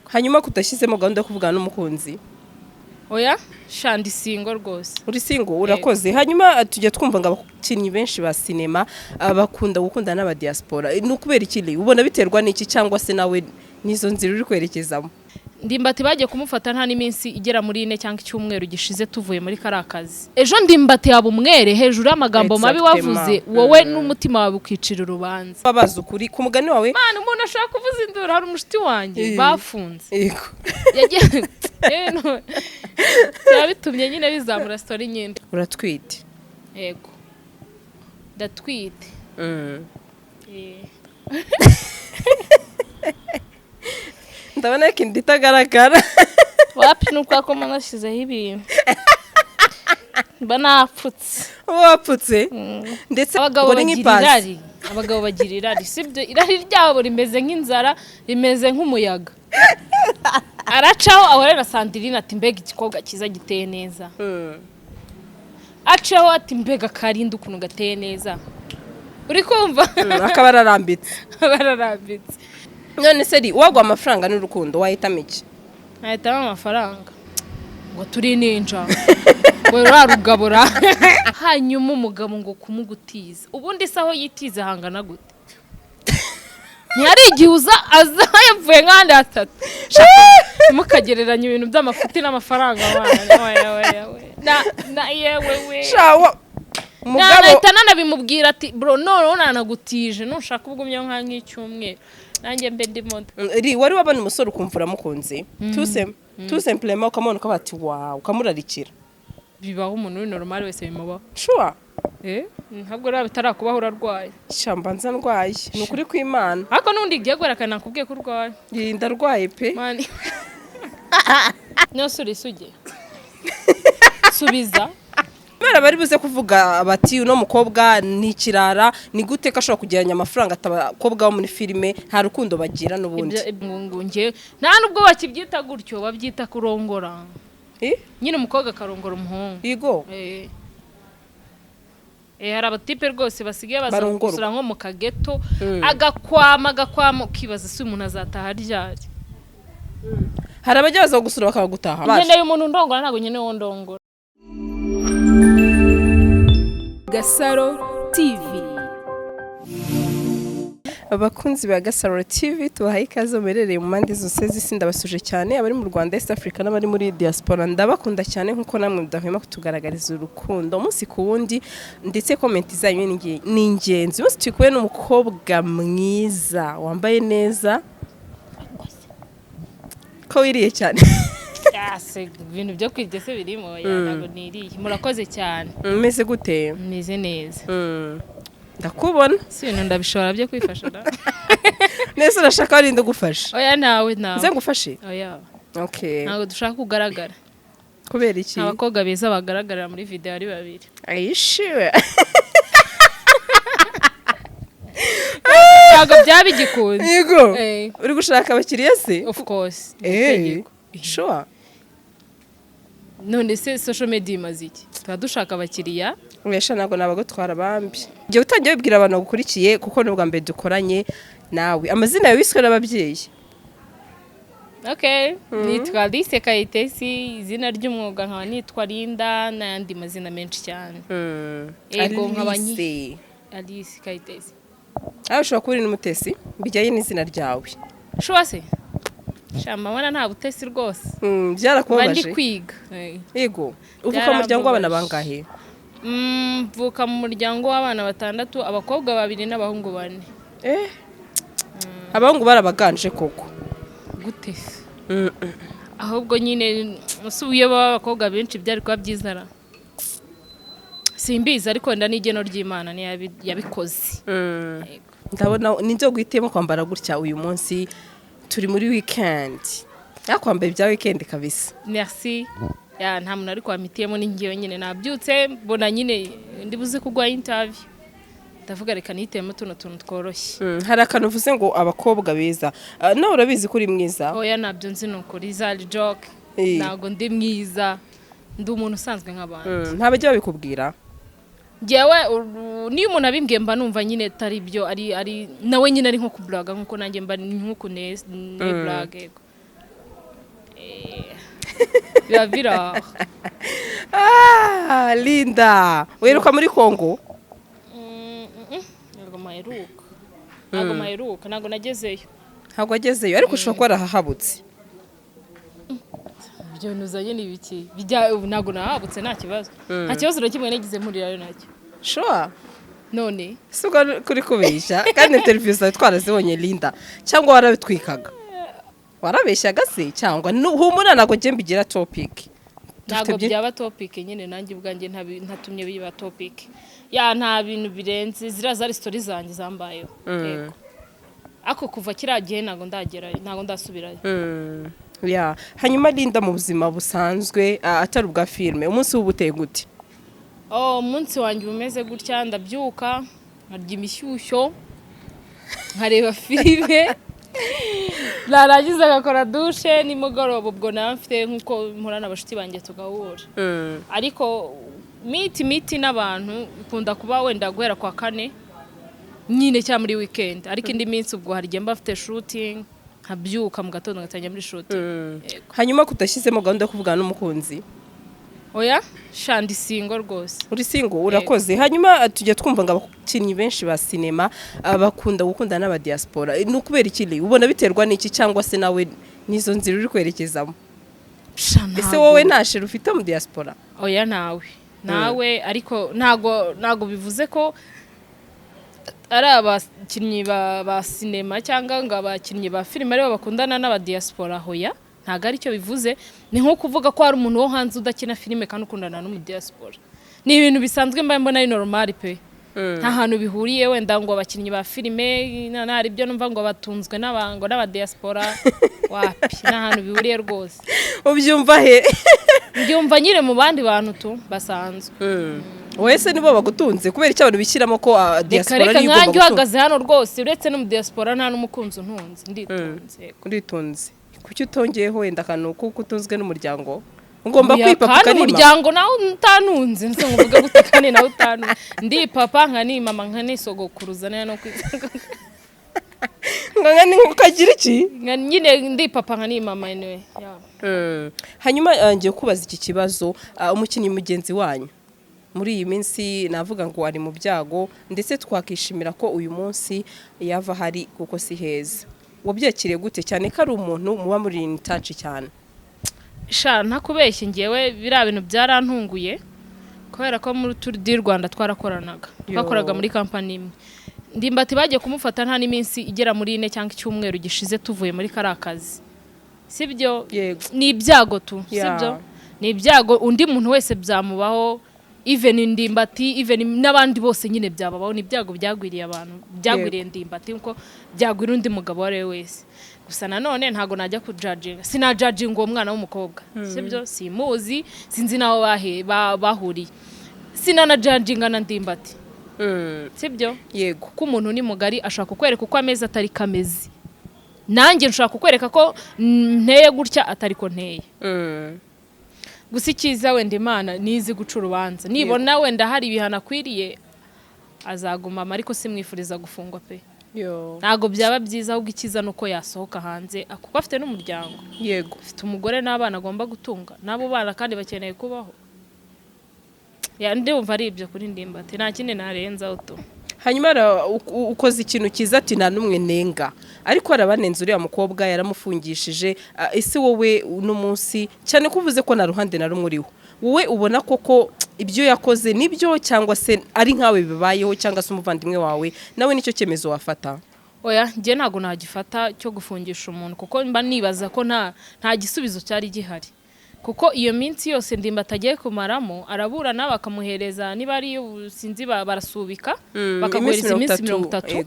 hanyuma kudashyizemo gahunda yo kuvugana n'umukunzi oya shandi singo rwose uri singo urakoze hanyuma tujya twumva ngo abakinnyi benshi ba sinema bakunda gukunda n'aba diaspora ni ukubera ikili ubona biterwa n'iki cyangwa se nawe nizo nzira uri kwerekezamo Ndimbati bagiye kumufata nta n'iminsi igera muri 4 cyangwa icyumweru gishize tuvuye muri karakazi ejo Ndimbati yaba umwere hejuru y'amagambo mabi wavuze wowe n'umutima wawe ukicira urubanza babaza ukuri ku mugani wawe mana umuntu ashaka kuvuza induru hari umushiti wanjye bafunze yego yagiye yabitumye nyine bizamura story nyinshi uratwite yego ndatwite ndabona ko indi itagaragara wapi nuko akoma nashyizeho ibintu mba napfutse wapfutse ndetse abagabo bagira irari sibyo irari ryabo rimeze nk'inzara rimeze nk'umuyaga aracaho ahorera Sandrine ati mbega igikobwa kiza giteye neza acaho ati mbega karindi ukuntu gateye neza uri kumva akaba ararambitse none se wagwa amafaranga n'urukundo wahitamo iki nahitamo amafaranga ngo turi ninja ngo rarugabura hanyuma umugabo ngo kumugutiza ubundi se aho yitiza hangana gute ntihari igihe aza yavuye nk'ahandi hatatu mukagereranya ibintu by'amafuti n'amafaranga na yewe shawa umugabo nahita nanabimubwira ati bro none nanagutije nushaka ubugumye nk'icyumweru nanjye mbe ndimo wari wabona umusore ukumva uramukunze tout simplement ukamubona ukaba ati wow ukamurarikira bibaho umuntu uri normal wese bimubaho sure ntabwo rero bitarakubaho urarwaye shamba nza ndwaye ni ukuri kw'Imana ariko nundi igiye gwerekana nakubwiye ko urwaye ndarwaye pe mani no suge subiza Bera bari buze kuvuga bati uno mukobwa ni kirara ni gute ko ashobora kugeranya amafaranga atabakobwa bo muri filime nta rukundo bagira n'ubundi ngungunge nta nubwo bakibyita gutyo babyita kurongora nyine umukobwa karongora umuhungu yego hari abatipe rwose basigaye bazagusura nko mu kageto agakwama ukibaza si umuntu azataha ryari hari abajya baza gusura bakagutaha nkeneye umuntu ndongora ntabwo nkeneye uwo ndongora GASARO TV abakunzi ba GASARO TV tubahaye ikaze merereye mu mandi zose z'isi ndabasuje cyane abari mu Rwanda East Africa n'abari muri diaspora ndabakunda cyane nkuko namwe mudahwema kutugaragariza urukundo umunsi ku wundi ndetse comment zanyu ni ingenzi bose twikuye n'umukobwa mwiza wambaye neza ko wiriye cyane ibintu byo kwirya se birimo ntabwo niriye murakoze cyane meze gute meze neza ndakubona si ibintu ndabishobora byo kwifasha nese urashaka ari ndagufasha oya nawe nze ngufashe oya okay ntabwo dushaka kugaragara kubera iki abakobwa beza bagaragarira muri video ari babiri ayishiwe ntabwo byabigikunze yego uri gushaka abakiriya se of course sure none se social media imaze iki tuba dushaka abakiriya wesha ntabwo nabagutwara bambi igihe utangiye wibwira abantu bagukurikiye kuko n'ubwa mbere dukoranye nawe amazina yawe wiswe n'ababyeyi nitwa Alice Kayitesi izina ry'umwuga nkaba nitwa Linda n'ayandi mazina menshi cyane yego nk'abanyi Alice Kayitesi aho ushobora kuba uri n'umutesi bijyanye n'izina ryawe shuwa se shamba wana nta butesi rwose byarakubabaje bandi kwiga yego uvuka mu muryango w'abana bangahe mvuka mu muryango w'abana 6 abakobwa 2 n'abahungu 4 abahungu barabaganje koko gute ahubwo nyine usubiye abakobwa benshi byari kwa byizara simbiza ariko nda n'igeno ry'Imana ni yabikoze ndabona ninzo guhitemo kwambara gutya uyu munsi turi muri weekend yakwambaye bya weekend kabisa merci nta muntu ari kwamitiyemo n'ingiyo nyine nabyutse mbona nyine ndibuze kugwa interview ndavuga reka nitemo tuntu tworoshye hari akantu uvuze ngo abakobwa beza nawe urabizi kuri mwiza oya nabyo nzi nuko rizali joke ntago ndi mwiza ndi umuntu usanzwe nk'abantu ntabajya babikubwira jewe niyo umuntu abimbwiye mba numva nyine tari byo ari nawe nyine ari nko kublaga nkuko nanjye mba nkuko ne blage biba biraho. Linda wiruka muri Kongo? Ntabwo maheruka ntabwo nagezeyo. Ntabwo agezeyo ariko ushobora kuba arahahabutse. Ibyo nuzanye ni ibiki ntabwo nahabutse nta kibazo. Nta kibazo na kimwe nagize mpurirayo nacyo. Sure. None suko kuri kubeshya kandi interview zawe twarazibonye Linda cyangwa warabitwikaga? Warabeshyaga se cyangwa humura ntago je mbigira topic? Ntabwo byaba topic nyine nanjye ubwanjye ntatumye biba topic. Ya nta bintu birenze zira story zanjye zambayeho. Yego. Ako kuva kiragiye ntago ndagera ntago ndasubirayo. Ya hanyuma Linda mu buzima busanzwe atari ubwa filme umunsi w'ubuteye gute? Umunsi wanjye umeze gutya ndabyuka nkarya imishyushyo nkareba filime narangiza agakora dushe nimugoroba ubwo namfite nkuko mpurana abashuti banjye tugahura. Ariko miti n'abantu ikunda kuba wenda guhera kwa kane nyine cya muri weekend ariko indi minsi ubwo hari gihe mba afite shooting nkabyuka mu gatondo ngatangira muri shooting. Hanyuma kudashyizemo gahunda yo kuvugana n'umukunzi? Oya shandi singo rwose. Uri singo urakoze. Hanyuma tujya twumva ngo abakinnyi benshi ba cinema bakunda gukunda n'aba diaspora. Ni ukubera iki? Ubona biterwa n'iki cyangwa se nawe nizo nzira uri kwerekezamo? Ese wowe ntashe ufite mu diaspora? Oya nawe ariko ntago bivuze ko ari abakinnyi ba cinema cyangwa ngo abakinnyi ba filime aribo bakundana n'aba diaspora. Hoya ntago ari cyo bivuze. Ni nko kuvuga ko hari umuntu wo hanze udakina filime kandi ukundana n'umu diaspora. Ni ibintu bisanzwe mba mbona ari normal pe. Nta hantu bihuriye wenda ngo abakinnyi ba filime nari byo numva ngo batunzwe n'aba diaspora. Wapi nta hantu bihuriye rwose. Ubyumva he? Byumva nyire mu bandi bantu tu basanzwe. Wese nibo bagutunze kubera icyo abantu bishyiramo ko diaspora ari ugomba gutunga. Uhagaze hano rwose uretse no mu diaspora nta n'umukunzi untunze nditunze. Nditunze. Kuki utongeyeho wenda kanu kuko utunzwe n'umuryango? Ugomba kwipapa kanima. Umuryango nawe utanunze nse nguvuga gutekane nawe utanunze. Ndi papa nkani mama nkane sogokuruza no kwitanga. Ngani ukagira iki? Nyine ndi papa nkani mama anyway. Hanyuma ngiye kubaza iki kibazo umukinnyi mugenzi wanyu muri iyi minsi navuga ngo ari mu byago ndetse twakishimira ko uyu munsi yava hari kuko si heza. Wabyakiriye gute cyane ko ari umuntu muba muri in touch cyane? Ntakubeshye ngewe biriya bintu byarantunguye kubera ko muri Tour du Rwanda twarakoranaga. Twakoraga muri company imwe. Ndimbati bagiye kumufata nta n'iminsi igera muri 4 cyangwa icyumweru gishize tuvuye muri karakazi. Sibyo? Ni ibyago tu. Sibyo? Ni ibyago undi muntu wese byamubaho. Even Ndimbati even n'abandi bose nyine byababaho. Ni ibyago byagwiriye abantu byagwiriye Ndimbati nko byagwira undi mugabo wari wese. Gusa nanone ntago najya ku judging. Sina judging uwo mwana w'umukobwa. Sibyo? Simuzi sinzi naho bahuriye. Sina na judging na Ndimbati. Sibyo? Yego. Ko umuntu ni mugari ashaka kukwereka uko ameze atari kameze. Nanjye nshaka kukwereka ko nteye gutya atari ko nteye. Gusa ikiza wenda Imana nizi guca urubanza. Nibona wenda hari ibihana kwiriye azaguma ariko simwifuriza gufungwa pe. Ntago byaba byiza ahubwo ikiza nuko yasohoka hanze kuko afite n'umuryango. Yego. Afite umugore n'abana agomba gutunga. Nabo bana kandi bakeneye kubaho. Ndumva ari ibyo kuri Ndimbati nta kindi narenza uto. Hanyuma ukoze ikintu kiza ati nta numwe nenga ariko arabanenze uriya mukobwa yaramufungishije. Ese wowe uno munsi cyane kuvuze ko na ruhande na rumwe uriho wowe ubona koko ibyo yakoze nibyo cyangwa se ari nkawe bibayeho cyangwa se umuvandimwe wawe nawe nicyo cyemezo wafata? Oya ngiye ntago nagifata cyo gufungisha umuntu kuko mba nibaza ko nta gisubizo cyari gihari. Kuko iyo minsi yose Ndimbati agiye kumaramo araburana bakamuhereza niba ari sinzi barasubika bakaguhereza iminsi 30.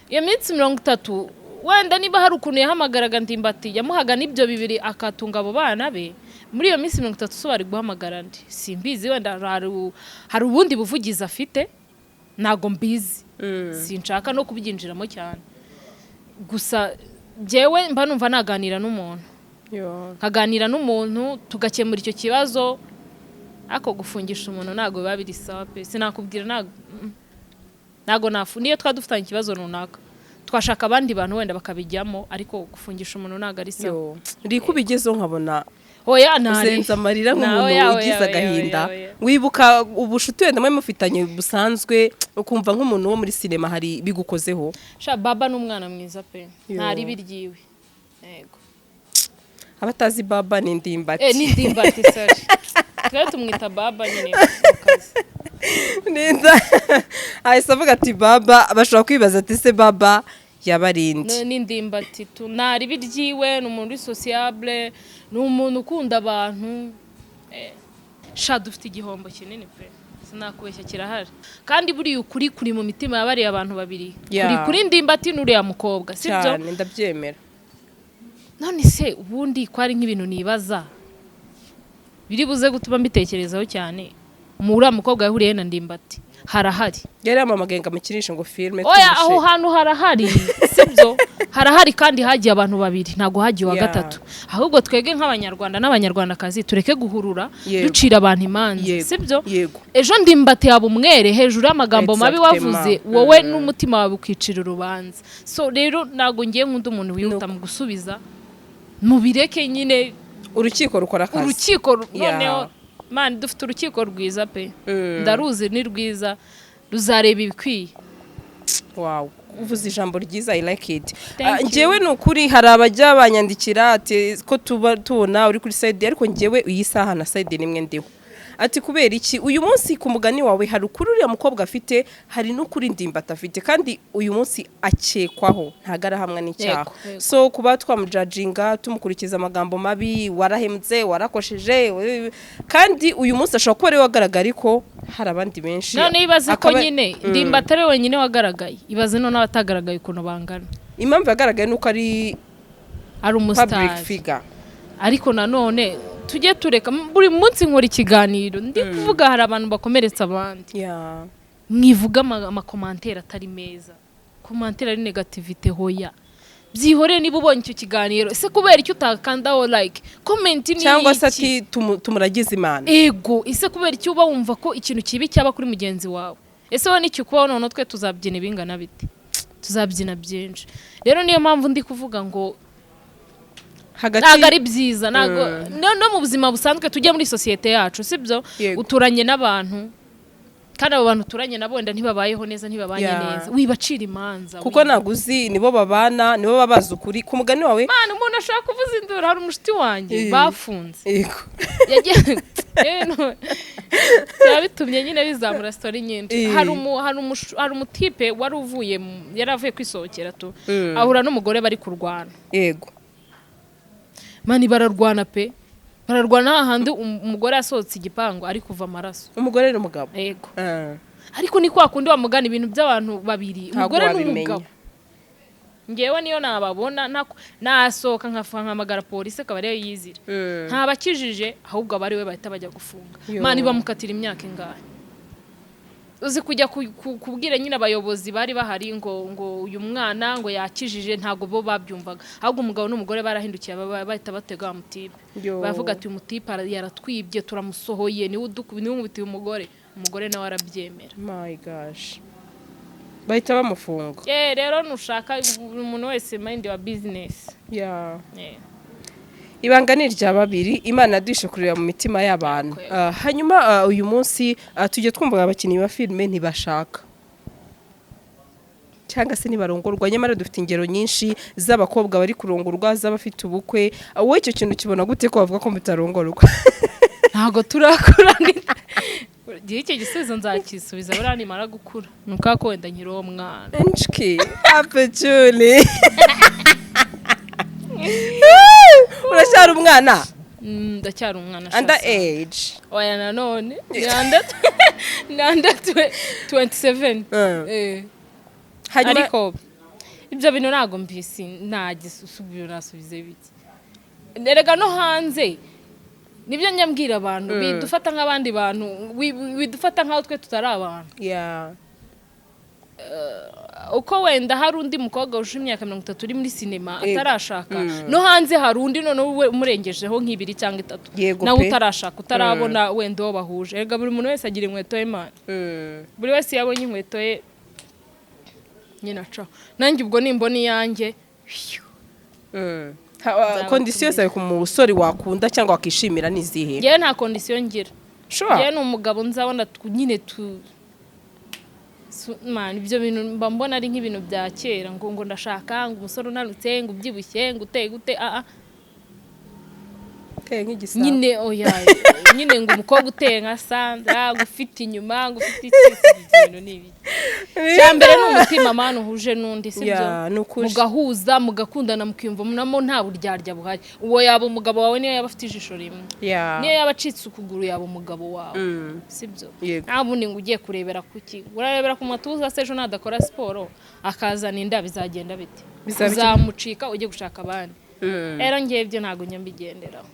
Iyo minsi 30 wenda niba hari ukuntu yahamagaraga Ndimbati yamuhaga n'ibyo bibiri akatunga abo bana be muri iyo minsi 30 so bari guhamagara ndi simbizi wenda hari ubundi buvugiza afite nago mbizi. Sinshaka no kubyinjiramo cyane. Gusa jewe mba numva naganira n'umuntu. Kaganira n'umuntu tugakemura icyo kibazo ako gufungisha umuntu nago biba biri sawa pe. Sinakubwira nago niyo twadufitanye ikibazo runaka twashaka abandi bantu wenda bakabijyamo ariko gufungisha umuntu ntago ari sawa rikubigezeho nkabona oya ntari uzenza amarira nk'umuntu ugize agahinda wibuka ubushuti wenda mwe mufitanye busanzwe ukumva nk'umuntu wo muri sinema hari bigukozeho sha baba n'umwana mwiza pe ntari biryiwe yego abatazi baba ni ndimbati n'indimbati sorry twari tumwita baba nyine mukazi neza ahise avuga ati baba bashobora kwibaza ati se baba yabarindi n'indimbati ntari biryiwe ni umuntu uri sociable ni umuntu ukunda abantu sha dufite igihombo kinini pe sinakubeshya kirahari kandi buriya ukuri kuri mu mitima y'abariya abantu babiri kuri ndimbati n'uriya mukobwa sibyo cyane ndabyemera none se ubundi ko ari nk'ibintu nibaza biri buze gutuma mbitekerezaho cyane uriya mukobwa yahuriye na ndimbati harahari yari amamagenga mukinisha ngo filme oya aho hantu harahari sibyo harahari kandi hagiye abantu babiri ntago hagiye wa gatatu ahubwo twege nk'abanyarwanda n'abanyarwandakazi tureke guhurura ducira abantu imanza sibyo ejo ndimbati yaba umwere hejuru y'amagambo mabi wavuze wowe n'umutima wawe ukicira urubanza so rero nago ngiye nk'undi umuntu wihuta mu gusubiza mubireke nyine urukiko rukora akazi urukiko noneho man dufite urukiko rwiza pe ndaruzi ni rwiza ruzareba ibikwiye wow uvuze ijambo ryiza I like it ngewe nukuri hari abajya banyandikira ati ko tubona uri kuri side ariko ngewe iyi saha na side nimwe ndiho ati kubera iki uyu munsi ku mugani wawe hari ukuri uriya mukobwa afite hari n'ukuri ndimbata afite kandi uyu munsi akekwaho ntagara hamwe n'icyaha so kuba twamujajinga tumukurikiza amagambo mabi warahemutse warakosheje kandi uyu munsi ashobora kuba ari wagaragara ariko hari abandi benshi none ibaze ko nyine ndimbata ari wenyine wagaragaye ibaze none abatagaragaye ukuntu bangana impamvu yagaragaye nuko ari umustar ariko nanone tujye tureka buri munsi nkora ikiganiro ndi kuvuga hari abantu bakomeretsa abandi mwivuga amakomantere atari meza komantere ari negativite hoya byihoreye niba ubonye icyo kiganiro ese kubera icyo utakandaho like comment ni cyangwa se ati tumuragize imana ego ese kubera icyo uba wumva ko ikintu kibi cyaba kuri mugenzi wawe ese wowe n'icyo kubaho none twe tuzabyina ibingana bite tuzabyina byinshi rero niyo mpamvu ndi kuvuga ngo ntago ari byiza no mu buzima busanzwe tujya muri sosiyete yacu sibyo uturanye n'abantu kandi abo bantu uturanye nabo wenda ntibabayeho neza ntibabanye neza wibacira imanza kuko naguzi nibo babana nibo babaza ukuri ku mugani wawe mana umuntu ashaka kuvuza induru hari umushiti wanjye bafunze yabitumye nyine bizamura story nyinshi hari umutipe wari uvuye yari avuye kwisohokera ahura n'umugore bari kurwana yego mani bararwana pe bararwana ahandi umugore asohotse igipango ari kuva amaraso umugore n'umugabo yego ariko ni kwa kundi wamugana ibintu by'abantu babiri umugore n'umugabo ngewe niyo nababona nasohoka nkahamagara polisi akaba ariyo yizira ntabakijije ahubwo abari we bahita bajya gufunga mani bamukatira imyaka ingahe uzi kujya kubwira nyine abayobozi bari bahari ngo uyu mwana ngo yakijije ntago bo babyumvaga ahubwo umugabo n'umugore barahindukiye bahita batega amutipe bavuga ati uyu mutipe yaratwibye turamusohoye niwe nkubitiye umugore nawe arabyemera my gosh bahita bamufunga rero nushaka umuntu wese mind wa business ibanga ni irya babiri imana dushe kureba mu mitima y'abantu hanyuma uyu munsi tujye twumva abakinnyi ba filime ntibashaka cyangwa se ntibarongorwa nyamara dufite ingero nyinshi z'abakobwa bari kurongorwa z'abafite ubukwe wowe icyo kintu kibona gute ko bavuga ko mutarongorwa ntabwo turakuranira igihe icyo gisubizo nzakisubiza buriya nimara gukura ni uko wenda nkiri uwo mwana enshiki apecuni uracyari umwana ndacyari umwana under age oya nanone ni under 27 ariko ibyo bintu ntago mbisi ntagisubira nasubize biki nerega no hanze nibyo nyambwira abantu bidufata nk'abandi bantu bidufata nk'aho twe tutari abantu uko wenda hari undi mukobwa uje imyaka 30 uri muri sinema atarashaka no hanze hari undi none umurengejeho nk'ibiri cyangwa 3 nawe utarashaka utarabona wenda wo bahuje erega buri muntu wese agira inkweto ye man buri wese yabonye inkweto ye nyine acaho nanjye ubwo nimbona iyanjye kondisiyo zawe ku musore wakunda cyangwa wakishimira n'izihe? njyewe nta kondisiyo ngira Sure. njyewe ni umugabo nzabona nyine man ibyo bintu mba mbona ari nk'ibintu bya kera ngo ndashaka ngo umusore unanutse ngo ubyibushye ngo uteye gute nyine oya nyine ngo umukobwa uteye nka Sandra gufite inyuma ngo ufite ibintu nibi cyambere ni umutima manu uhuje nundi sibyo mugahuza mugakundana mukiyumva munamo nta buryarya buhari uwo yaba umugabo wawe niyo yaba afite ijisho rimwe niyo yaba acitse ukuguru yaba umugabo wawe sibyo nta bundi ngo ugiye kurebera kuki urarebera ku matuza se ejo nadakora siporo akazana inda bizagenda bite bizamucika ujye gushaka abandi rero ngiye byo ntago nyambigenderaho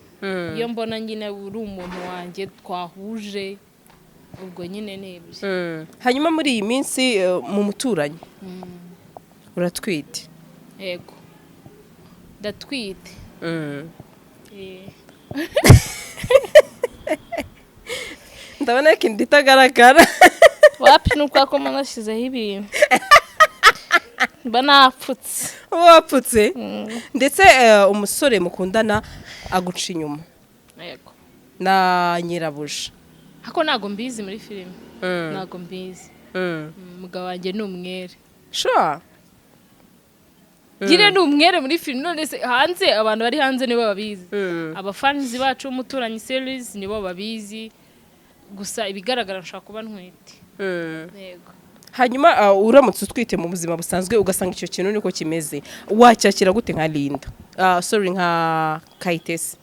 iyo mbona nyine uri umuntu wanjye twahuje ubwo nyine nebye hanyuma muri iyi minsi mu muturanyi uratwite? yego ndatwite ndabona ko inda itagaragara wapi nuko akoma nashyizeho ibintu mba napfutse wapfutse ndetse umusore mukundana aguca inyuma yego na nyirabuja hako ntago mbizi muri filime ntago mbizi umugabo wanjye ni umwere sure gire ni umwere muri filime none se hanze abantu bari hanze nibo babizi abafanizi bacu umuturanyi series nibo babizi gusa ibigaragara nshaka kuba ntwite yego hanyuma uramutse utwite mu buzima busanzwe ugasanga icyo kintu niko kimeze wacyakira gute nka Linda sorry nka Kayitesi?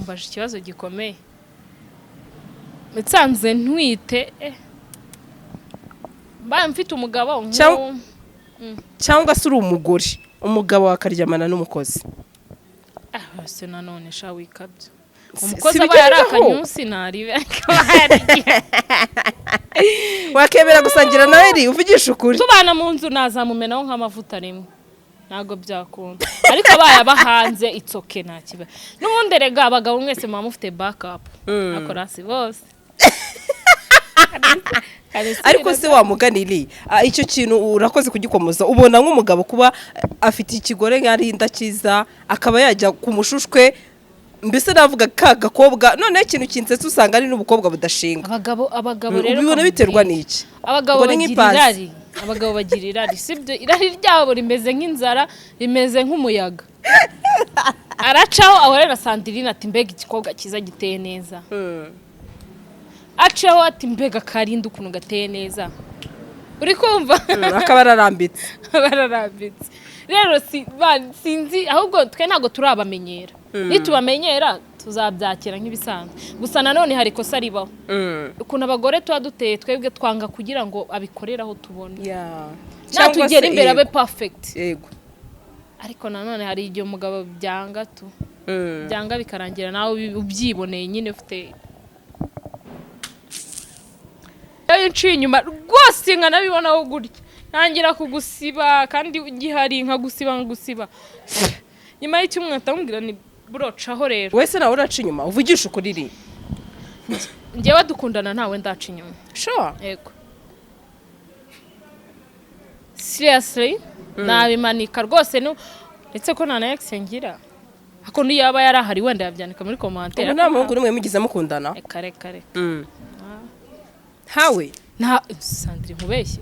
mbaje ikibazo gikomeye nsanze ntwite mba mfite umugabo cyangwa se uri umugabo akaryamana n'umukozi se nanone sha wikabyo umukozi aba yari akanyusi ntaribe wakemera gusangira nawe ri uvugisha ukuri tubana mu nzu nazamumenaho nk'amavuta rimwe ntago byakunda ariko abaye abahanze itsoke nta kiba n'ubundi rega abagabo mwese muba mufite backup akorasi bose ariko se wamuganiriye icyo kintu urakoze kugikomoza ubona nk'umugabo kuba afite ikigore nka Linda cyiza akaba yajya ku mushushwe mbese navuga ka gakobwa none ikintu kinsetsa usanga ari n'ubukobwa budashinga abagabo rero ubibona biterwa n'iki? abagabo bagira irari sibyo irari ryabo rimeze nk'inzara rimeze nk'umuyaga aracaho ahorera Sandrine ati mbega igikobwa kiza giteye neza acaho ati mbega Karinda ukuntu gateye neza uri kumva akaba ararambitse rero sinzi ahubwo twe ntago turabamenyera nitubamenyera tuzabyakira nk'ibisanzwe gusa nanone hari kosa ribaho ukuntu abagore tuba duteye twebwe twanga kugira ngo abikoreraho tubone natugera imbere abe perfect yego ariko nanone hari igihe umugabo byanga bikarangira nawe ubyiboneye nyine ufite nciye inyuma rwose nkanabibonaho gutya ntangira kugusiba kandi gihari nkagusiba nyuma y'icyumweru atamubwira ni burocaho rero wese nawe uraca inyuma uvugisha ukuri ri njyewe dukundana ntawe ndaca inyuma sure yego seriously nabimanika rwose ndetse ko nta na ex ngira ako niyaba yarahari wenda yabyandika muri commentaire nta muhungu n'umwe mugize mukundana kare hawe nta Sandrine nkubeshye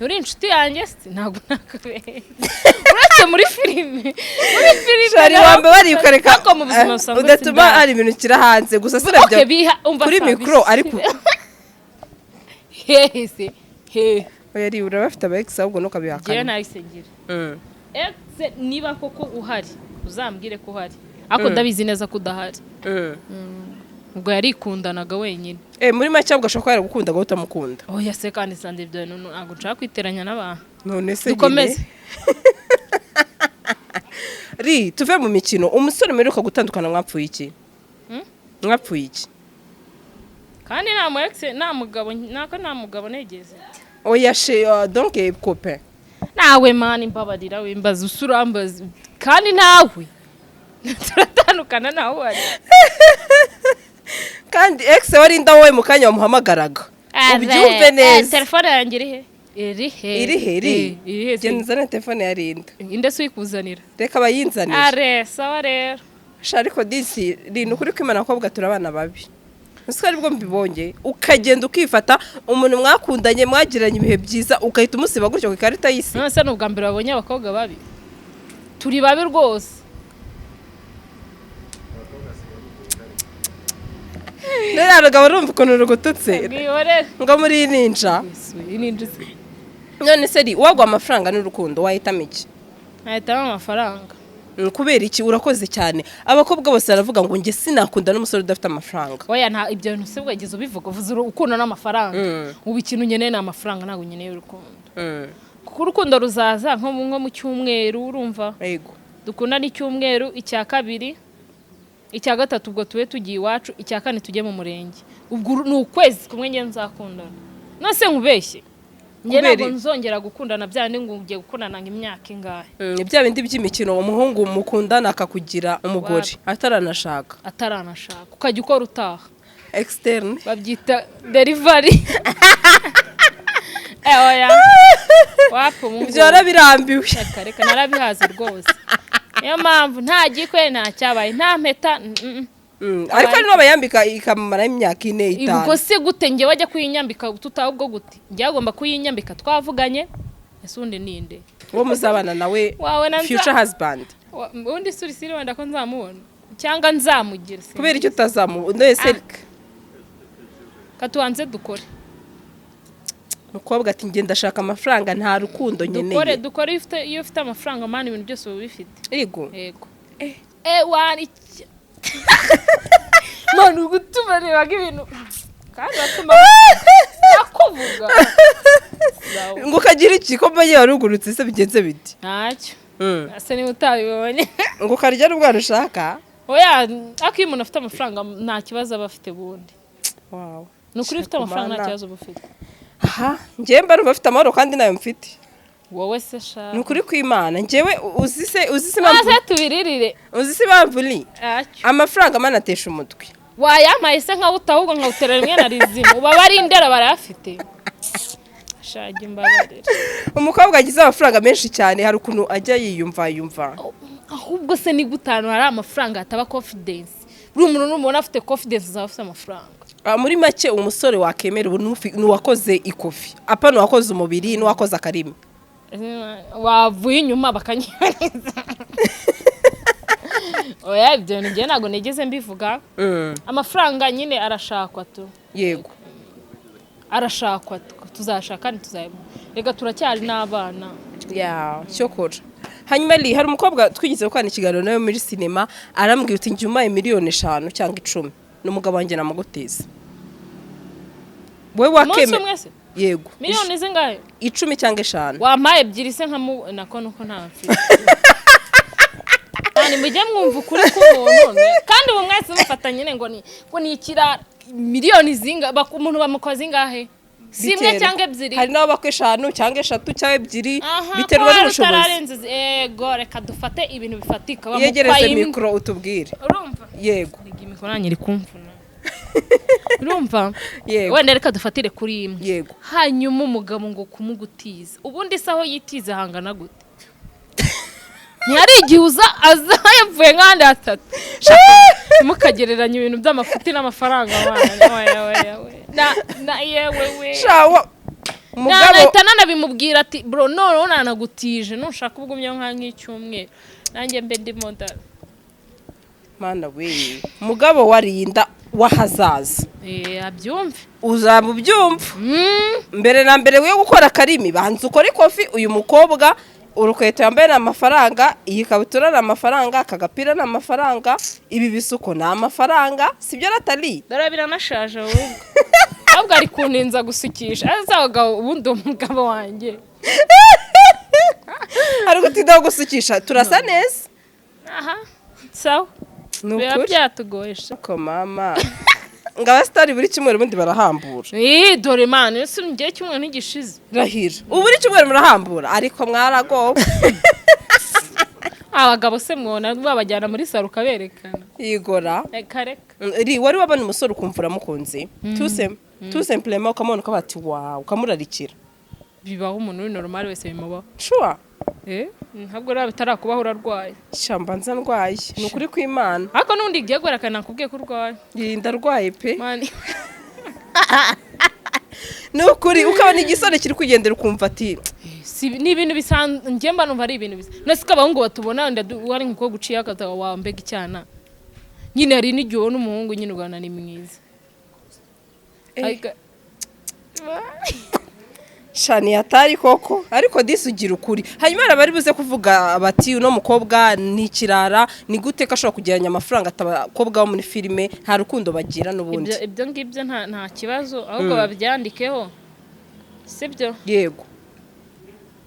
uri inshuti yanjye ntabwo nakabeshye uretse muri filime shari wambe bari ukareka ko mu buzima busanzwe udatuma ari ibintu kira hanze gusa sirabyo kuri micro ariko hehese yari urabafite aba ex ahubwo no kabihakana je nayisengira ex niba koko uhari uzambwire ko uhari ako ndabizi neza ko udahari ubwo yarikundanaga wenyine muri make ahubwo ashobora kwera gukunda ngo utamukunda oya se kandi Sandrine ibyo ntabwo nshaka kwiteranya n'abantu none se dukomeze ri tuve mu mikino umusore mperuka gutandukana mwapfuye iki kandi nta mugabo negeze oya she donc copain nawe mani mbabarira wimbaza usurambaza kandi nawe turatandukana nawe ari kandi ex wari Linda wowe mukanya wamuhamagaraga ubyumve neza telefone yanjye iri he irihe genzana telefone ya Linda inde se uyikuzanira reka bayinzanire are sawa rero ariko disi Linda ukuri kwimana kobwa turabana babi Ese aribwo mbibonye ukagenda ukifata umuntu mwakundanye mwagiranye ibihe byiza ukahita umusiba gutyo ku ikarita y'isi nase n'ubwa mbere babonye abakobwa babi turi babi rwose nera abagabo urumva ukuntu rugututse ngo muri ninja none se wagwa amafaranga n'urukundo wahitamo iki nahitamo amafaranga kubera iki urakoze cyane abakobwa bose baravuga ngo nge sinakunda n'umusore udafite amafaranga oya nta ibyo bintu se bwagize ubivuga uvuze urukundo n'amafaranga ubu ikintu nkeneye n'amafaranga ntabwo nkeneye urukundo kuko urukundo ruzaza nko mu cyumweru urumva yego dukunda n'icyumweru icya kabiri icya gatatu ubwo tube tugiye iwacu icya kane tujye mu murenge ubwo ni ukwezi kumwe nge nzakundana nase nkubeshye nge ntabwo nzongera gukundana byane ngo ugiye gukundana imyaka ingahe bya bindi by'imikino umuhungu mukundana akakugira umugore ataranashaka ukajya ukora utaha externe babyita delivery oya wapo mu byora birambiwe reka narabihaze rwose niyo mpamvu nta gikwe nta cyabaye nta mpeta ariko ari n'abayambika ikamara imyaka 4-5 ubwo se gute nge wajya kuyinyambika tutahubwo gute nge agomba kuyinyambika twavuganye ese undi ninde wo muzabana nawe future husband undi suri wenda ko nzamubona cyangwa nzamugira se kubera icyo utazamubona ese katuanze dukore mukobwa ati nge ndashaka amafaranga nta rukundo nyeneye dukore iyo ufite amafaranga mani ibintu byose uba bifite yego wani none ugutuma rebaga ibintu kandi batuma bakuvuga ngo kagira iki ko mbaye warugurutse se bigenze biti ntacyo ase ni utabibonye ngo karya n'ubwo rushaka oya akiye umuntu afite amafaranga nta kibazo aba afite bundi wow nukuri ufite amafaranga nta kibazo bufite aha ngiye mba numva afite amahoro kandi nayo mfite wowe se sha nukuri kwimana ngewe uzise mpamvu tubiririre uzise impamvu ni amafaranga manatesha umutwe wayamaye se nka utahubwo nka uterera rimwe na rizima uba bari indera barafite shage imbabarira umukobwa agize amafaranga menshi cyane hari ukuntu ajya yiyumva ahubwo se ni gutanu hari amafaranga ataba confidence buri umuntu n'umuntu afite confidence za afite amafaranga muri make umusore wakemera ubu nuwakoze ikofi apa nuwakoze umubiri nuwakoze akarimi wavuye inyuma bakanyibaniza oya ibyo nige ntago negeze mbivuga amafaranga nyine arashakwa tu yego arashakwa tuzashaka ntuzayibona rega turacyari n'abana cyokora hanyuma hari umukobwa twigize gukana ikiganiro nawe muri sinema arambwira uti njye umaye 5,000,000 cyangwa 10 n'umugabo wanjye namuguteza wewe wakeme yego miliyoni zingahe 10 cyangwa 5 wampaye ebyiri se nako nuko ntafite kandi mujye mwumva ukuri k'umuntu kandi ubu mwese mufatanye ngo ni ikira miliyoni zinga umuntu bamukoze ingahe simwe cyangwa ebyiri hari nabo bakwe 5 cyangwa 3 cyangwa ebyiri biterwa n'ubushobozi yego reka dufate ibintu bifatika yegereze mikro utubwire urumva yego mikro nanyiri kumvuna urumva yego wenda reka dufatire kuri imwe yego hanyuma umugabo ngo kumugutiza ubundi saho yitiza hangana gute ntiyari igihe aza yavuye nk'ahandi hatatu mukagereranya ibintu by'amafuti n'amafaranga na yewe shawa umugabo nahita nanabimubwira ati bro none nanagutije nushaka ubugumye nk'icyumweru nanjye mbe ndimo ndara mana we umugabo warinda wahazaza abyumve uzamubyumva mbere na mbere we gukora akarimi banze ukora ikofi uyu mukobwa urukweto yambaye n'amafaranga iyi kabutura n'amafaranga akagapira n'amafaranga ibi bisuko n'amafaranga sibyo ratali darabira nashaje ahubwo ari kuninza gusukisha azaga ubundi umugabo wanjye ari gutinda gusukisha turasa neza aha sawa nukuri byatugoye ko mama ngaba sitari buri kimwe ubundi barahambura dore man ese ngiye kimwe ntigishize rahira ubu buri kimwe murahambura ariko mwaragowe abagabo se mwona babajyana muri saro kaberekana yigora reka wari wabona umusore ukumvura mukunze tout simplement ukamubona ko bati wow ukamurarikira bibaho umuntu uri normal wese bimubaho. Sure. Ntabwo rero bitarakubaho urarwaye. Shamba nza ndwaye. Ni ukuri kw'Imana. Ariko nundi igiye gwerekana nakubwiye ko urwaye. Ndarwaye pe. Mani. Nukuri ukabona igisore kiri kugendera ukumva ati ni ibintu bisanzwe njye mba numva ari ibintu bisa. Nose kabahungu batubona wari nkuko guciye akata wa mbega icyana. Nyine hari n'igihe n'umuhungu nyine ugana ni mwiza. Shani atari koko ariko disugira ukuri. Hanyuma bari buze kuvuga bati uno mukobwa ni kirara ni gute ko ashobora kugeranya amafaranga atabakobwa bo muri filime nta rukundo bagira n'ubundi. Ibyo ngibyo nta kibazo ahubwo babyandikeho. Sibyo? Yego.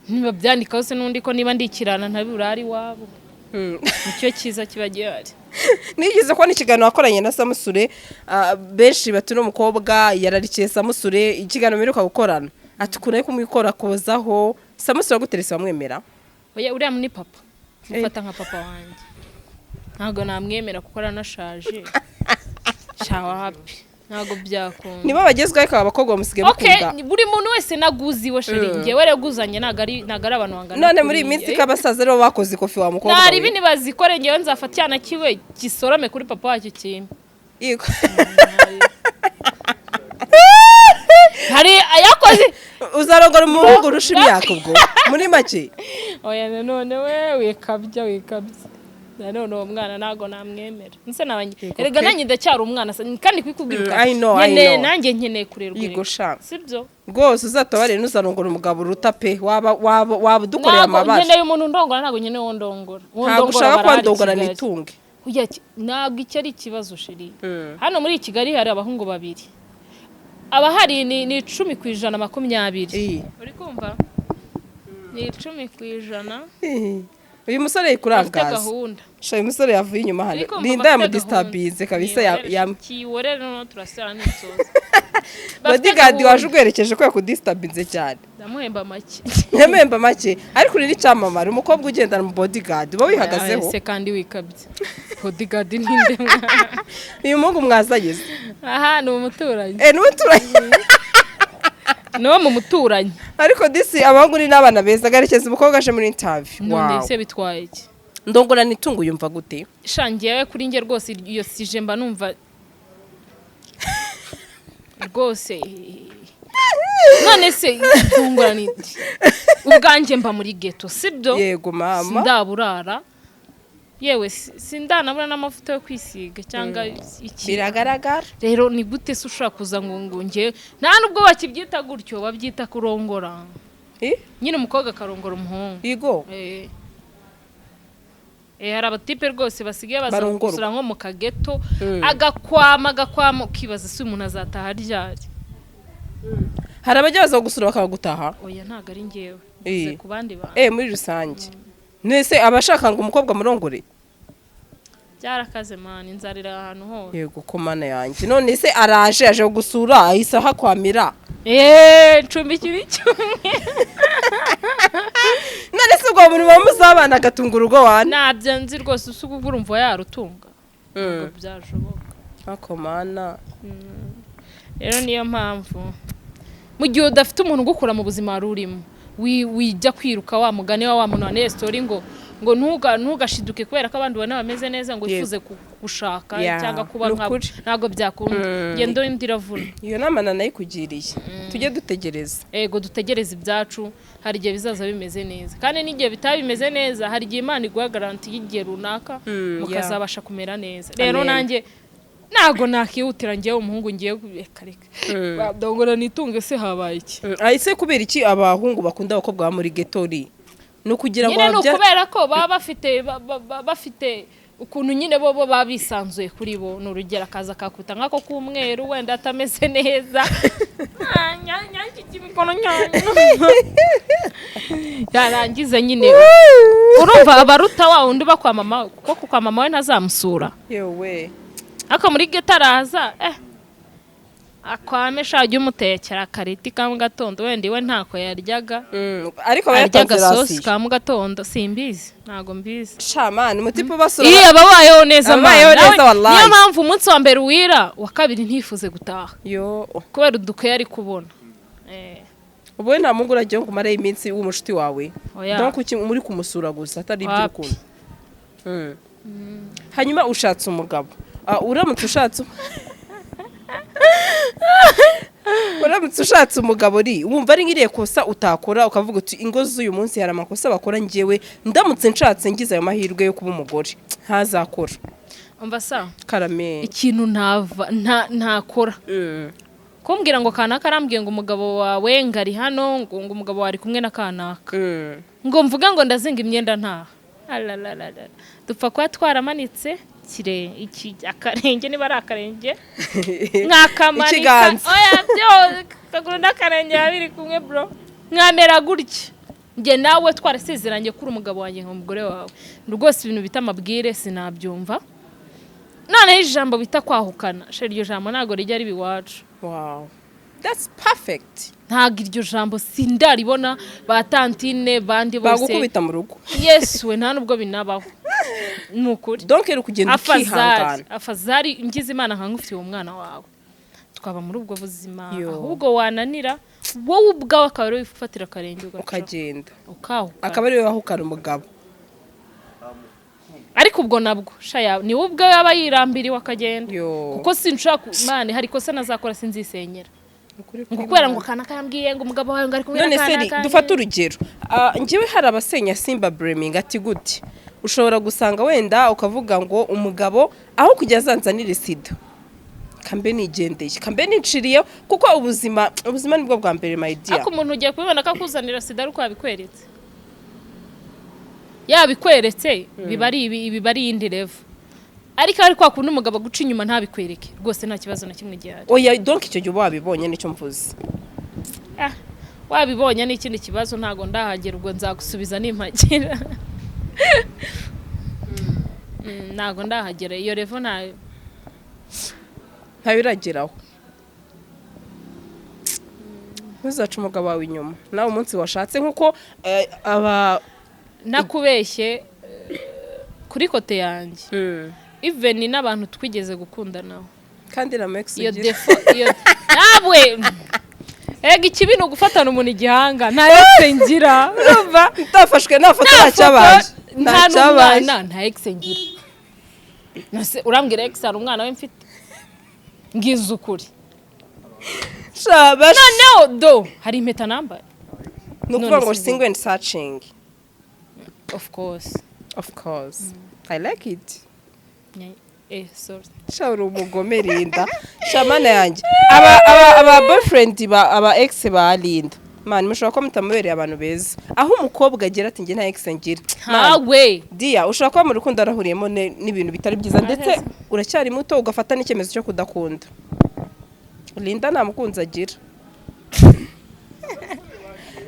Niba byandikaho se nundi ko niba ndikirana ntabirari wabo. Nicyo kiza kiba gihari. Nigeze ko n'ikiganiro wakoranye na Samusure benshi batuno mukobwa yararikiye Samusure ikiganiro meruka gukorana. Atukuraye kumwikora kozaho Samusure guteresa bamwemera. Oya uriya ni papa. Mufata nka papa wanjye. Ntago namwemera kuko aranashaje. Shawa happy. Ntago byakunda. Niba bagezwaho akaba abakobwa bamusige bakunda. Okay, buri muntu wese naguziwe sheri. Ngewe rero guzanye nagari abantu bangana. None muri iminsi kabasaza rero bakoze ikofi wa mukobwa. Nari bini bazikore ngewe nzafatyana kiwe gisorome kuri papa wacyo kintu. Yego. Hari ayakoze uzarongora umuhungu urusha imyaka ubwo muri make. Oya none we wikabya. None uwo mwana nago namwemera. Nse nabanye. Erega nanjye ndacyari umwana kandi kwikubwira. I know. Nanjye nkeneye kurerwa. Igosha. Sibyo? Rwose uzatobare nuzarongora umugabo uruta pe waba dukoreye amabara. Nkeneye umuntu ndongora nago nkeneye wondongora. Ntabwo ushaka kwandongora nitunge. Uya nago icyo ari ikibazo shiri. Hano muri Kigali hari abahungu babiri. Abahari ni 10% 20. Uri kumva? Ni 10%. Uyu musore yikurangaza. Uyu musore yavuye inyuma hano. Linda yamudisturbize kabisa kiworere no turasara n'insoza. Bodyguard waje ugwerekeje ko yakudisturbize cyane. Ndamuhemba make. Ndamemba make. Ariko uri cyamamara umukobwa ugendana mu bodyguard bo wihagazeho. Se kandi wikabye. Bodyguard ninde mwa. Uyu mungu mwazageze. Aha ni umuturanyi. Ni umuturanyi. No mu muturanyi. Ariko disi abahungu ni n'abana beza garekeza umukobwa aje muri interview. None se bitwaye iki? Ndongora nitungu yumva gute? Shangiye kuri nge rwose iyo sije mba numva rwose. None se ndongora ni ubwanje mba muri ghetto sibyo? Yego mama. Ndaburara. Yewe sindanabura n'amavuta yo kwisiga cyangwa iki. Biragaragara. Rero ni gute se ushaka kuza ngo nge nta nubwo bakibyita gutyo babyita kurongora. Nyine umukobwa karongora umuhungu. Yego. Hari abatipe rwose basigaye bazagusura nko mu kageto agakwama ukibaza se umuntu azataha ryari. Hari abajya baza gusura bakagutaha. Oya ntago ari ngewe. Uze ku bandi bantu. Muri rusange. Nese abashaka ngo umukobwa murongore. Byarakaze man inzarira ahantu hose. Yego ko mana yanjye. None se araje aje gusura ahisa hakwamira. Cumbikira icyumwe. None se ubwo muri bamuzabana gatunga urugo wana. Nabyo nzi rwose usuku urumva yarutunga. Ubwo byashoboka. Akomana. Rero niyo mpamvu mu gihe udafite umuntu gukura mu buzima rurimo wijya kwiruka wa mugani wa muntu wa story ngo ntugashiduke kubera ko abandi bana bameze neza ngo ifuze gushaka cyangwa kuba ntago byakunda ngendo ndiravuna. Iyo namana nayikugiriye tujye dutegereza. Ego dutegereza ibyacu hari igihe bizaza bimeze neza kandi n'igihe bitabimeze neza hari igihe Imana iguha garanti y'igihe runaka mukazabasha kumera neza. Rero nanjye nago nakihutira ngiye umuhungu ngiye kareka ndongora nitunge se habaye iki. Ahise kubera iki abahungu bakunda abakobwa muri getori no kugira ngo babya kubera ko baba bafite ukuntu nyine bo babisanzuye kuri bo n'urugero akaza kakuta nkako kumweru wenda atameze neza nyanyanki kimikono yarangiza nyine urumva abaruta wa undi bakwa mama kuko kwa mama we ntazamusura. Yewe aka muri getaraza akwame shaje umutekera kariti kamwe gatondo wende we ntako yaryaga. Ariko bayatanze sosi kamwe gatondo simbizi ntago mbizi. Shamani mutipo basura. Babayeho neza wallahi. Niyo mpamvu umunsi wa mbere wira wa kabiri ntifuze gutaha. Yo kubera uduke yari kubona. Ubu nta mungu uragiye ngo umare iminsi w'umushuti wawe. Oya. Donc muri kumusura gusa atari ibyo Wapi. rukundo. Hanyuma ushatse umugabo. Uramutse ushatse umugabo wumva ari ngiriye kosa utakora ukavuga uti ingo z'uyu munsi hari amakosa bakora njyewe ndamutse nshatse ngize ayo mahirwe yo kuba umugore ntazakora. umva sa Karame. ikintu ntakora kumbwira ngo kanaka arambwiye ngo umugabo wawe ngari hano ngo umugabo wari kumwe na kanaka ngo mvuga ngo ndazinga imyenda ntaha dupfa kuba twaramanitse akarenge niba ari akarenge nkakamanika oya byo kaguru n'akarenge babiri kumwe bro mwamera gutya njye nawe twarasezeranye kuri umugabo wanjye nk'umugore wawe rwose ibintu bita amabwire sinabyumva noneho ijambo bita kwahukana sheri iryo jambo ntago rijya ribi iwacu. Wow, that's perfect. Ntago iryo jambo sindaribona ba tantine bandi bose bagukubita mu rugo. Yes we nta nubwo binabaho nukuri. Donc ero kugenda ukihangana afazari ngize Imana nkangufitiye umwana wawe twaba muri ubwo buzima ahubwo wananira wowe ubwawe akaba wifatira akarenge ukagenda akaba ari wahukana umugabo. Ariko ubwo nabwo shaya ni wowe ubwawe yaba yirambiriwe akagenda kuko sinshaka Imana hari kosa nazakora sinzisenyera ngukubera ngo kana kambwiye ngo umugabo wawe ngari kumwe na kana. None se dufata urugero njyewe hari abasenya simba blaming ati gute ushobora gusanga wenda ukavuga ngo umugabo aho kujya zanzanira sida kambe nigendeye kambe niciriye kuko ubuzima nibwo bwa mbere my dear. Ako umuntu ugiye kubibona akakuzanira sida ariko yabikweretse yabikweretse bibari indi level ariko kwa kundi umugabo guca inyuma ntabikwereke rwose nta kibazo na kimwe gihari. Oya donc icyo gihe wabibonye nicyo mvuze. Wabibonye n'ikindi kibazo ntago ndahagera ubwo nzagusubiza nimpagira. Ntago ndahagera iyo level nayo ntabirageraho. Uzaca umugabo wawe inyuma nawe umunsi washatse nkuko nakubeshye kuri kote yanjye even n'abantu twigeze gukunda nawe kandi na Max iyo nabwe ega ikibi no gufatana umuntu igihanga nta exe ngira urumva utafashwe nafoto nacyabaje nta exe ngira nase urambwira exe ari umwana we mfite ngize ukuri shabash no do hari impeta namba nukuvuga ngo single and searching. Of course. I like it. Sorry. Shauru umugome Linda. Shamana yanjye. Aba boyfriend aba ex ba Linda. Man mushobora ko mutamubereye abantu beza. Aho umukobwa agira ati nge nta ex ngira. Hawe. Dia ushobora kuba mu rukundo arahuriyemo n'ibintu bitari byiza ndetse uracyari muto ugafata n'icyemezo cyo kudakunda. Linda nta mukunzi agira.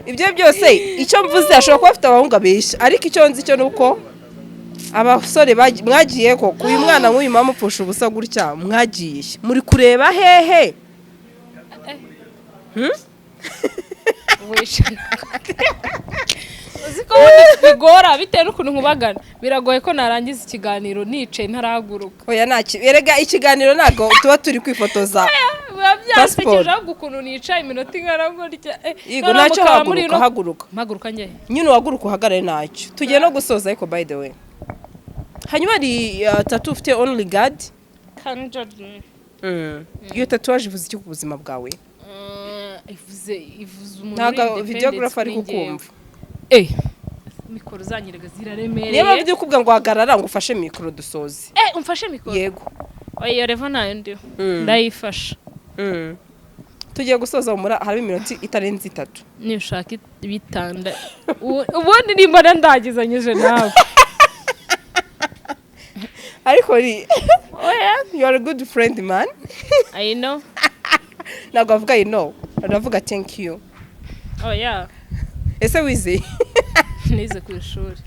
Ibyo byose icyo mvuze ashobora kuba afite abahungu abesha ariko icyo nzi cyo nuko abasore mwagiye ko uyu mwana nk'uyu mama upfusha ubusa gutya mwagiye muri kureba hehe uziko bigora bitewe n'ukuntu nkubagana biragoye ko narangiza ikiganiro nicaye ntarahaguruka. Oya naki erega ikiganiro nago tuba turi kwifotoza byasekeje ahubwo ukuntu nicaye iminota ingana gutya yego nacyo haguruka njye nyine waguruka uhagarare nacyo tugiye no gusoza ariko by the way hanyuma ari tattoo ufite only God iyo tatouage ivuze iki ku buzima bwawe ivuze umuntu ntago videographer ari kukumva mikoro zanyerega ziraremereye niba byo kubwa ngo hagarara ngo ufashe mikoro dusoze umfashe mikoro yego oya revo nayo ndi ndayifasha tugiye gusoza muri hari iminota itarenze 3 nishaka bitanda ubundi nimba ndagizanyije nawe ariko you are a good friend man. I know. Ntabwo avuga aravuga thank you. Yeah. Ese wize nize ku ishuri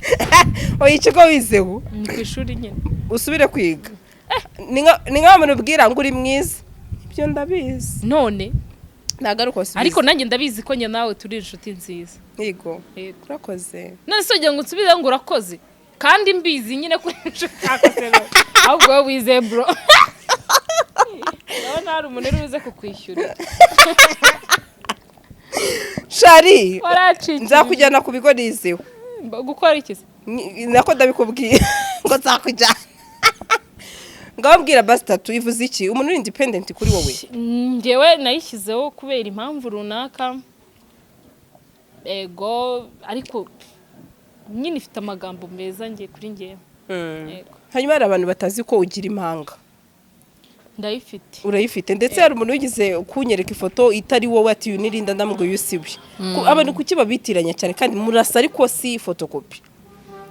oya ikigo wizeho ni ku ishuri nyine usubire kwiga ni nka muntu ubwira ngo uri mwiza ibyo ndabizi none nagaruko ariko nanjye ndabizi ko njye nawe turi inshuti nziza yego urakoze none se ugiye ngo usubize ngo urakoze kandi mbizi nyine kuri inshuti akoze ahubwo wowe wize bro nawe ntari umuntu uri buze kukwishyura shari Waraciye. nzakujyana ku bigo nizeho Gukora iki se? nako ndabikubwiye ngo nzakujyana ngababwira basi tatu ivuze iki umuntu uri independent kuri wowe Njyewe nayishyizeho kubera impamvu runaka ego ariko nyine ifite amagambo meza ngiye kuri njyewe. Ego. hanyuma hari abantu batazi ko ugira impanga Ndayifite. urayifite ndetse hari umuntu wigize kunyereka ifoto itari wowe ati uyu nirinda ndamubwiye usibi abantu kuki babitiranya cyane kandi murasa ariko si fotokopi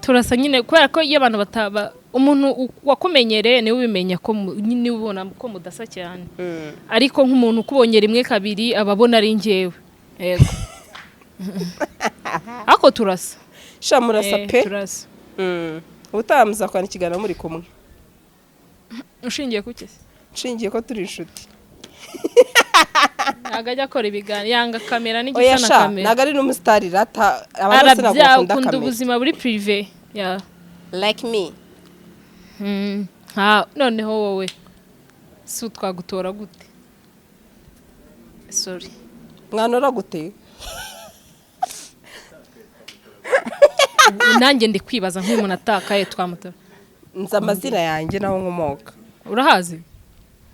Turasa nyine kubera ko iyo abantu bataba umuntu wakumenyereye niwe ubimenya ko nyine ubona ko mudasa cyane. Ariko nk'umuntu ukubonye rimwe kabiri ababona ari njyewe. Yego. Ako turasa. sha murasa pe Turasa. ubutaha muzakwana ikiganiro muri kumwe Ushingiye ku kese? nshingiye ko turi inshuti Agajya akora ibiganiro yanga kamera oya n'igisa na sha kamera. ntago ari n'umusitari rata abantu bose ntabwo bakunda Ukunda kamera ubuzima buri privé. Yeah. like me Noneho wowe si twagutora gute? Sorry. mwanora gute Nanjye ndi kwibaza nk'umuntu atakaye twamutora. nzi amazina yanjye naho nkomoka Urahazi?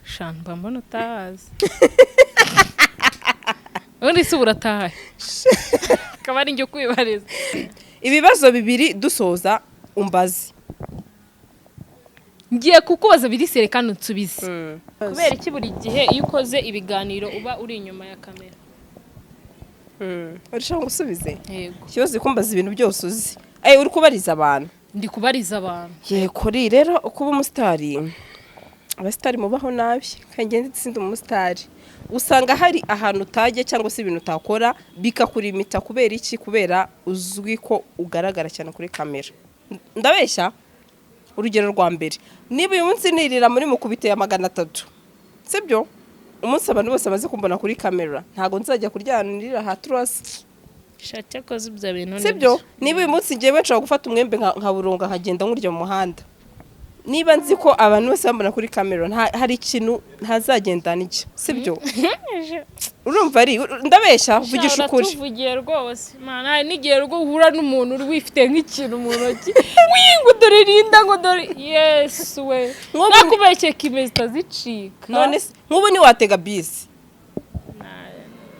Shan mbona utahazi. Undi si uratahaye. Akaba ari njye kwibariza. ibibazo bibiri dusoza umbazi Ngiye kukubaza biri serekana unsubize. Kubera iki buri gihe iyo ukoze ibiganiro uba uri inyuma ya kamera? urashaka gusubize Yego. ikibazo kumbaza ibintu byose uzi uri kubariza abantu Ndi kubariza abantu. yego rero kuba umusitari abasitari mubaho nabi kandi ngende tsindi umusitari usanga hari ahantu utajya cyangwa se ibintu utakora bikakurimita kubera iki kubera uzwi ko ugaragara cyane kuri kamera ndabeshya urugero rwa mbere niba uyu munsi nirira muri mukubite ya 300 sibyo umunsi abantu bose bamaze kumbona kuri kamera ntago nzajya kuryanirira ha trust Shati yakoze ibyo bintu sibyo niba uyu munsi ngiye nshobora gufata umwembe nka burunga nkagenda nkurya mu muhanda niba nzi ko abantu bose bambona kuri kamera hari ikintu ntazagendana iki sibyo urumva ari ndabeshya vugisha ukuri tuvuye rwose mana hari n'igihe rwo uhura n'umuntu uri wifite nk'ikintu mu ntoki wingu dore rinda ngo dore yes we nakubeshye kimeze zicika none nk'ubu ni watega bisi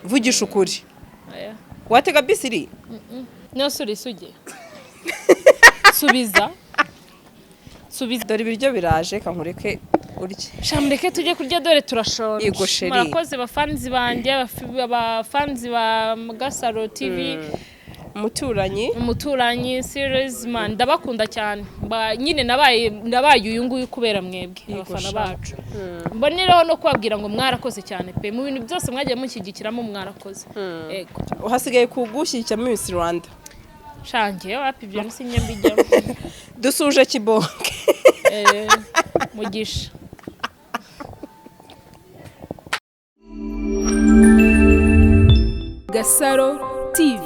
vugisha ukuri watega bisi iri nyose uri suge subiza dore ibiryo biraje kankureke urye shamureke tujye kurya dore turashonje Yego sheri. murakoze bafanzi banjye abafanzi ba GASARO TV umuturanyi series man ndabakunda cyane nyine nabaye uyu nguyu kubera mwebwe abafana bacu mbonereho no kubabwira ngo mwarakoze cyane pe mu bintu byose mwagiye mushyigikiramo mwarakoze yego uhasigaye kugushyigikira mu Miss Rwanda shangiye wapi ibyo nsinye mbijyamo dusuje kibonke mugisha GASARO TV.